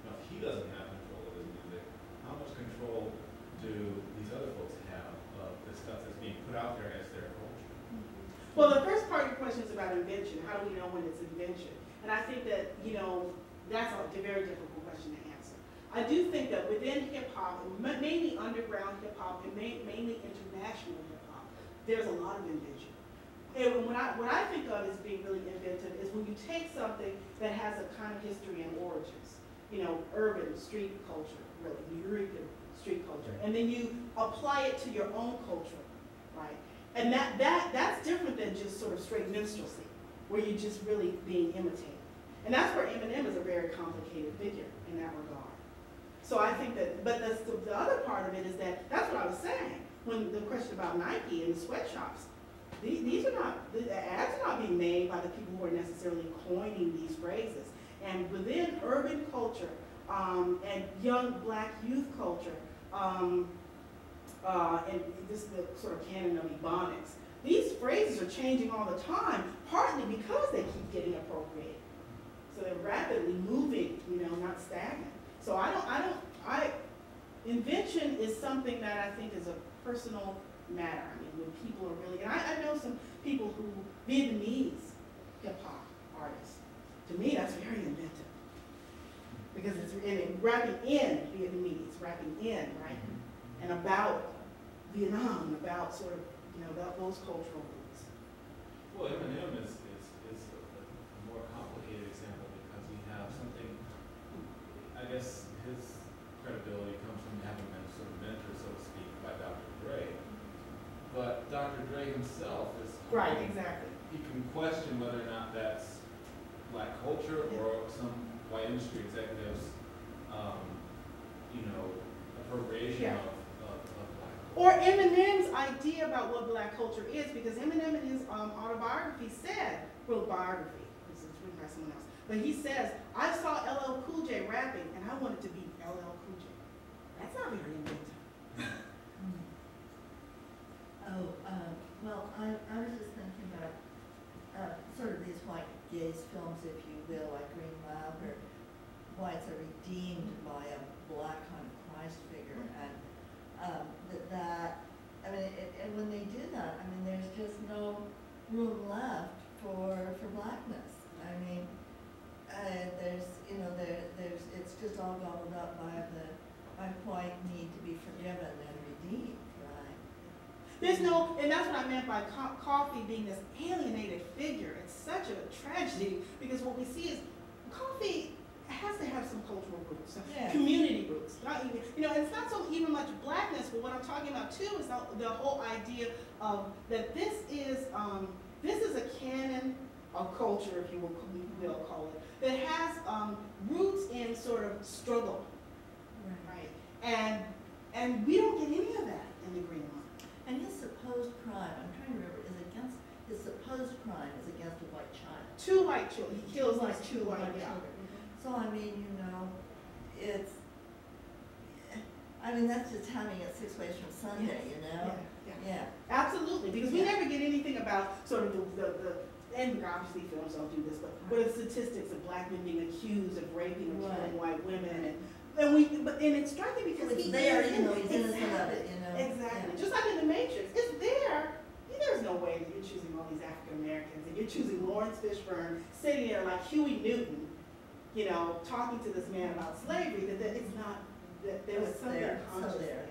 [SPEAKER 6] Now, if he doesn't have control of his music, how much control do these other folks have of the stuff that's being put out there as their culture?
[SPEAKER 1] Well, the first part of your question is about invention. How do we know when it's invention? And I think that, you know, that's a very difficult question to answer. I do think that within hip-hop, mainly underground hip-hop and mainly international hip-hop, there's a lot of invention. And what I think of as being really inventive is when you take something that has a kind of history and origins, you know, urban street culture, really, Eureka street culture, and then you apply it to your own culture, right? And that's different than just sort of straight minstrelsy, where you're just really being imitated. And that's where Eminem is a very complicated figure in that regard. So I think that, but the other part of it is that's what I was saying, when the question about Nike and the sweatshops. These are not, the ads are not being made by the people who are necessarily coining these phrases. And within urban culture and young black youth culture, and this is the sort of canon of ebonics, these phrases are changing all the time, partly because they keep getting appropriated. So they're rapidly moving, you know, not stagnant. So invention is something that I think is a personal matter. I mean, when people are really, and I know some people who, Vietnamese hip-hop artists, to me that's very inventive. Because it's rapping in Vietnamese, rapping in, right? And about Vietnam, about sort of, you know, those cultural roots.
[SPEAKER 6] Well, Eminem is a more complicated example because we have something, I guess his credibility comes from having been sort of mentored, so to speak, by Dr. Dre. But Dr. Dre himself is
[SPEAKER 1] right, exactly.
[SPEAKER 6] He can question whether or not that's black culture or some white industry executives, you know, appropriation of black culture.
[SPEAKER 1] Or Eminem's idea about what black culture is, because Eminem in his autobiography wrote biography, this is written by someone else, but he says, I saw LL Cool J rapping and I wanted to be LL Cool J. That's not very inventive.
[SPEAKER 7] Well, I was just thinking about sort of these white gaze films, if you will, like Green Lab, where whites are redeemed by a black kind of Christ figure, and I mean, and when they do that, I mean, there's just no room left for blackness. I mean, there's it's just all gobbled up by white need to be forgiven and redeemed, right?
[SPEAKER 1] There's no, and that's what I meant by coffee being this alienated figure. It's such a tragedy, because what we see is coffee has to have some cultural roots, some community roots. Not even, and it's not so even much blackness, but what I'm talking about too is the whole idea of that this is a canon of culture, if you will call it, that has roots in sort of struggle, right? And we don't get any of that in the Green Line.
[SPEAKER 7] And his supposed crime, I'm trying to remember, his supposed crime is against a white child.
[SPEAKER 1] 2 white children. He kills like 2 white children.
[SPEAKER 7] So I mean, that's just having it 6 ways from Sunday, Yeah.
[SPEAKER 1] Absolutely, because we never get anything about sort of the and obviously films don't do this, but what are the statistics of black men being accused of raping or killing white women, and it's striking because
[SPEAKER 7] it's
[SPEAKER 1] he's
[SPEAKER 7] there, he's innocent of it,
[SPEAKER 1] Exactly. Just like in The Matrix, it's there. There's no way that you're choosing all these African Americans and you're choosing Lawrence Fishburne sitting there like Huey Newton, talking to this man about slavery, that it's not, that there was something conscious there.